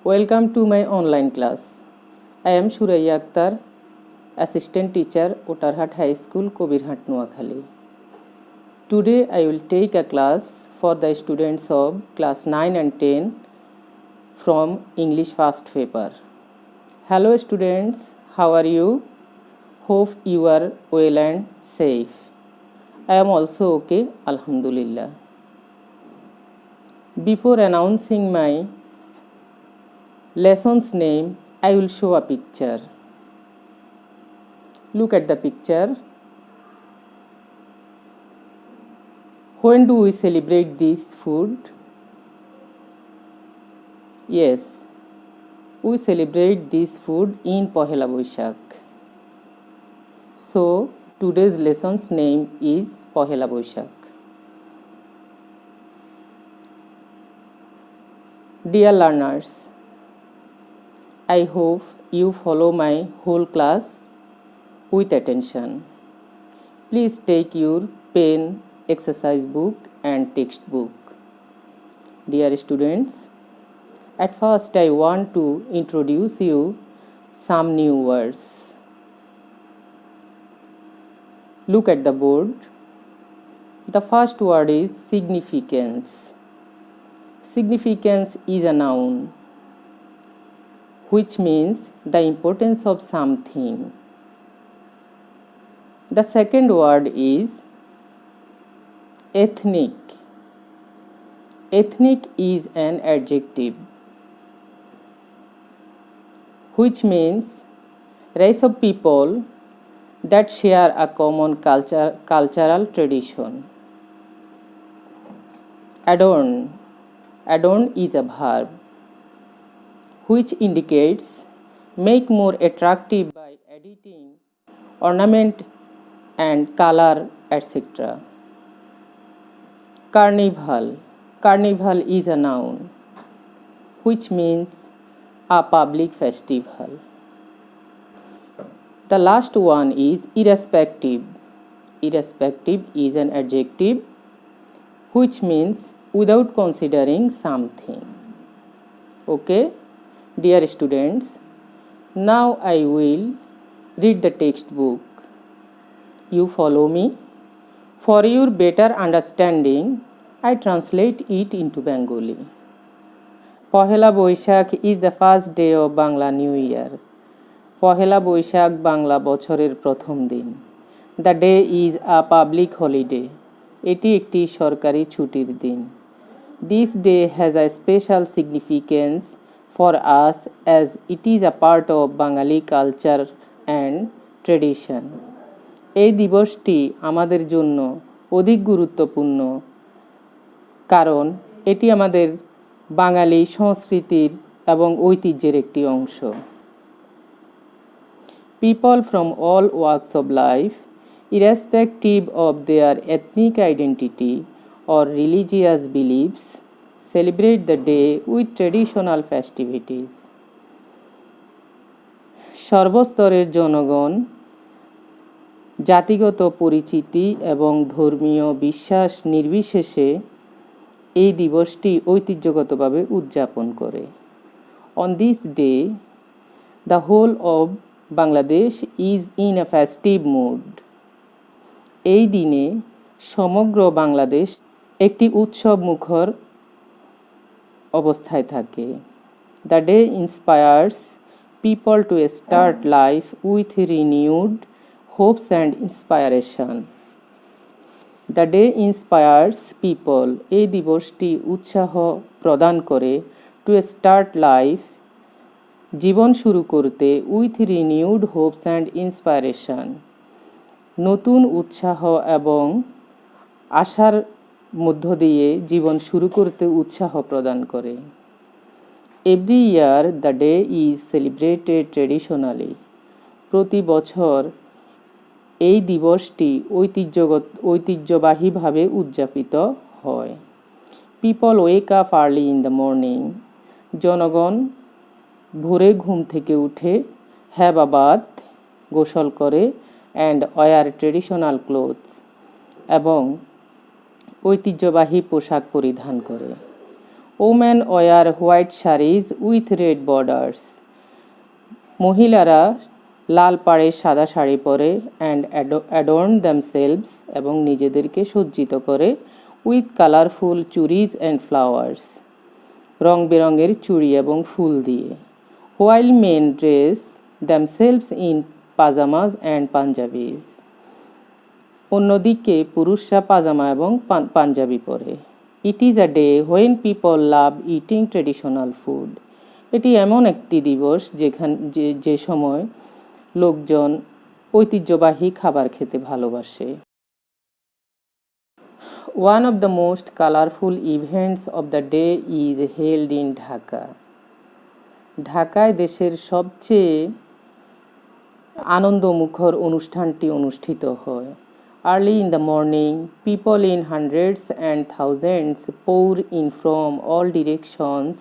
Welcome to my online class. I am Shuraiya Akhtar, Assistant Teacher, Uttarhat High School, Kobirhat, Noakhali. Today I will take a class for the students of class 9 and 10 from English First Paper. Hello students, how are you? Hope you are well and safe. I am also okay, Alhamdulillah. Before announcing my lesson's name, I will show a picture. Look at the picture. When do we celebrate this food? Yes, we celebrate this food in Pohela Boishakh. So, today's lesson's name is Pohela Boishakh. Dear learners, I hope you follow my whole class with attention. Please take your pen, exercise book and textbook. Dear students, at first I want to introduce you some new words. Look at the board. The first word is significance. Significance is a noun, which means the importance of something. The second word is ethnic. Ethnic is an adjective, which means race of people that share a common cultural tradition. Adorn. Adorn is a verb, which indicates make more attractive by editing, ornament and color, etc. Carnival. Carnival is a noun, which means a public festival. The last one is irrespective. Irrespective is an adjective, which means without considering something. Okay, dear students, now I will read the textbook. You follow me. For your better understanding, I translate it into Bengali. Pohela Boishakh is the first day of Bangla New Year. Pohela Boishakh Bangla বছরের প্রথম দিন. The day is a public holiday. এটি একটি সরকারি ছুটির দিন. This day has a special significance for us as it is a part of Bengali culture and tradition. এই দিবসটি আমাদের জন্য অধিক গুরুত্বপূর্ণ কারণ এটি আমাদের বাঙালি সংস্কৃতির এবং ঐতিহ্যের একটি অংশ. People from all walks of life, irrespective of their ethnic identity or religious beliefs, celebrate the day with traditional festivities. সর্বস্তরের জনগণ জাতিগত পরিচিতি এবং ধর্মীয় বিশ্বাস নির্বিশেষে এই দিবসটি ঐতিহ্যগতভাবে উদযাপন করে. On this day, the whole of Bangladesh is in a festive mood. এই দিনে সমগ্র বাংলাদেশ একটি উৎসব মুখর অবস্থায় থাকে. The day inspires people to start life with renewed hopes and inspiration. The day inspires people. এই দিবসটি উৎসাহ প্রদান করে to start life জীবন শুরু করতে with renewed hopes and inspiration. নতুন উৎসাহ এবং আশার মধ্য দিয়ে জীবন শুরু করতে উৎসাহ প্রদান করে. Every year the day is celebrated traditionally. প্রতি বছর এই দিবসটি ঐতিহ্যবাহীভাবে উদযাপিত হয়. People wake up early in the morning. জনগণ ভোরে ঘুম থেকে উঠে have a bath, গোসল করে and wear traditional clothes এবং ঐতিহ্যবাহী পোশাক পরিধান করে. Women wear white sarees with red borders. মহিলারা লাল পাড়ের সাদা শাড়ি পরে অ্যান্ড অ্যাডর্ন দ্যামসেলভস এবং নিজেদেরকে সজ্জিত করে with colourful churis and flowers, রং বেরঙের চুড়ি এবং ফুল দিয়ে। While men dress themselves in pyjamas and punjabis. অন্যদিকে পুরুষরা পাজামা এবং পাঞ্জাবি পরে। It is a day when people love eating traditional food. এটি এমন একটি দিবস যে সময় লোকজন ঐতিহ্যবাহী খাবার খেতে ভালোবাসে। One of the most colorful events of the day is held in Dhaka. ঢাকায় দেশের সবচেয়ে আনন্দমুখর অনুষ্ঠানটি অনুষ্ঠিত হয়। Early in the morning, people in hundreds and thousands pour in from all directions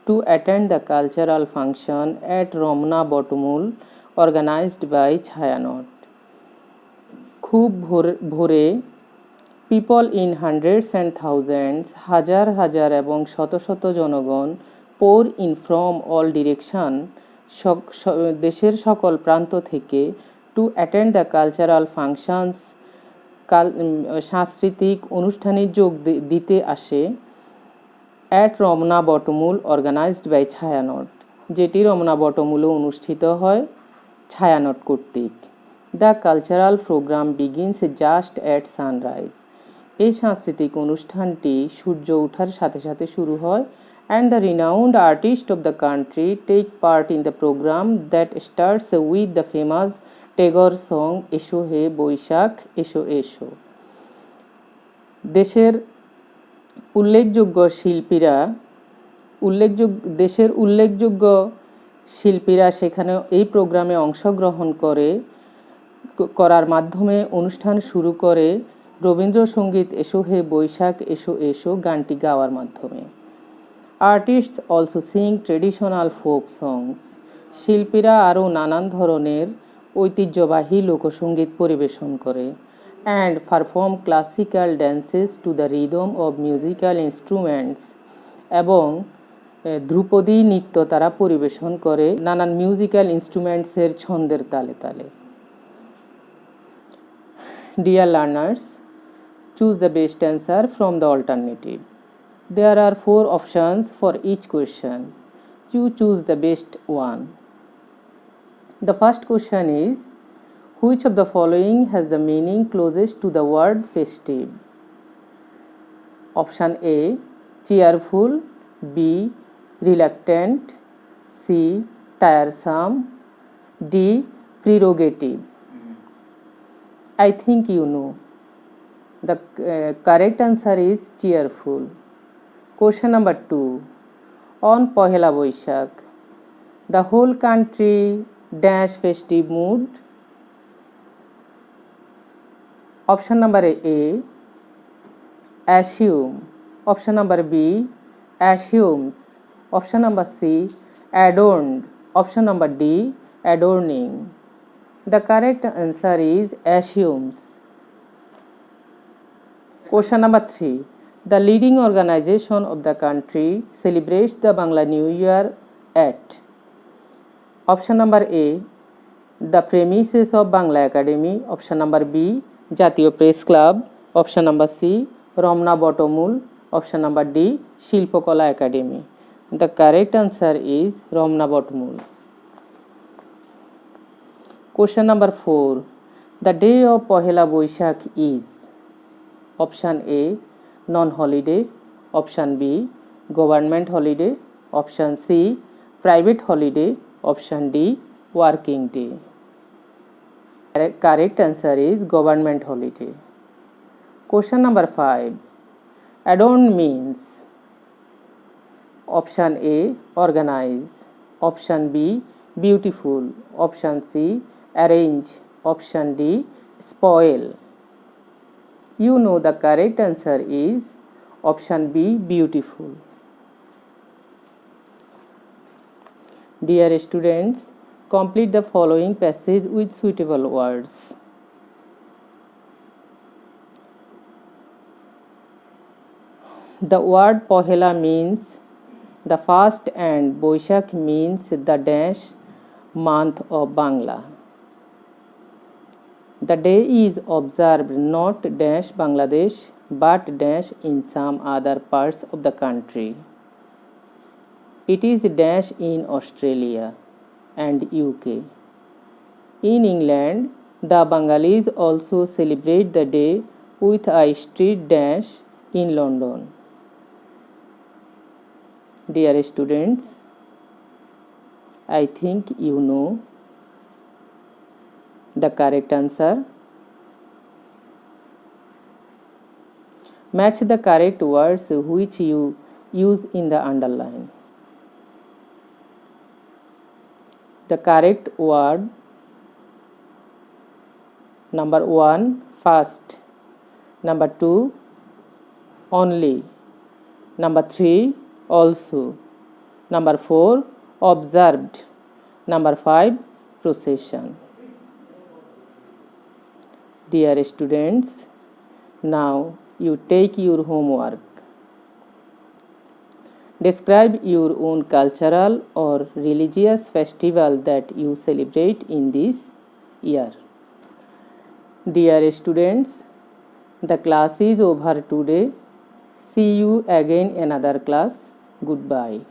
to attend the cultural function at Romna Bottomul organized by Chayanot. খুব ভোরে people in hundreds and thousands হাজার হাজার এবং শত শত জনগণ pour in from all direction দেশের সকল প্রান্ত থেকে to attend the cultural functions সাংস্কৃতিক অনুষ্ঠানে যোগ দিতে আসে at Ramna Batamul organised by Chhayanaut, যেটি রমনা বটমূলে অনুষ্ঠিত হয় ছায়ানট কর্তৃক। The cultural programme begins just at sunrise. এই সাংস্কৃতিক অনুষ্ঠানটি সূর্য ওঠার সাথে সাথে শুরু হয় and the renowned artist of the country take part in the programme that starts with the famous Tagore song এসো হে বৈশাখ এসো এসো। দেশের উল্লেখযোগ্য শিল্পীরা সেখানে এই প্রোগ্রামে অংশগ্রহণ করার মাধ্যমে অনুষ্ঠান শুরু করে রবীন্দ্রসঙ্গীত এসো হে বৈশাখ এসো এসো গানটি গাওয়ার মাধ্যমে। Artists also sing traditional folk songs. শিল্পীরা আরও নানান ধরনের ঐতিহ্যবাহী লোকসঙ্গীত পরিবেশন করে and perform classical dances to the rhythm of musical instruments, এবং ধ্রুপদী নৃত্য তারা পরিবেশন করে নানান মিউজিক্যাল ইনস্ট্রুমেন্টসের ছন্দের তালে তালে। Dear learners, choose the best answer from the alternative. There are 4 options for each question. You choose the best one. The first question is, which of the following has the meaning closest to the word festive? Option A, cheerful, B, reluctant, C, tiresome, D, prerogative. I think you know. The correct answer is cheerful. Question number 2. On Pohela Boishakh, the whole country dash festive mood. Option number A, assume. Option number B, assumes. Option number C, adorned. Option number D, adorning. The correct answer is assumes. Question number 3. The leading organization of the country celebrates the Bangla New Year at. Option number A, the premises of Bangla Academy. Option number B, Jatiyo Press Club. Option number C, Romna Bottomul. Option number D, Shilpokola Academy. The correct answer is Romna Bottomul. Question number 4. The day of Pohela Boishakh is. Option A, non-holiday. Option B, government holiday. Option C, private holiday. Option D, working day. Correct answer is government holiday. Question number 5. Adorn means. Option A, organize. Option B, beautiful. Option C, arrange. Option D, spoil. You know the correct answer is option B, beautiful. Dear students, complete the following passage with suitable words. The word Pohela means The first and Boishakh means the dash month of Bangla. The day is observed not dash Bangladesh but dash in some other parts of the country. It is dash in Australia and UK. In England, the Bengalis also celebrate the day with a street dash in London. Dear students, I think you know the correct answer. Match the correct words which you use in the underline. The correct word: number 1, first; number 2, only; number 3, also; number 4, observed; number 5, procession. Dear students, now you take your homework. Describe your own cultural or religious festival that you celebrate in this year. Dear students, the class is over today. See you again in another class. Goodbye.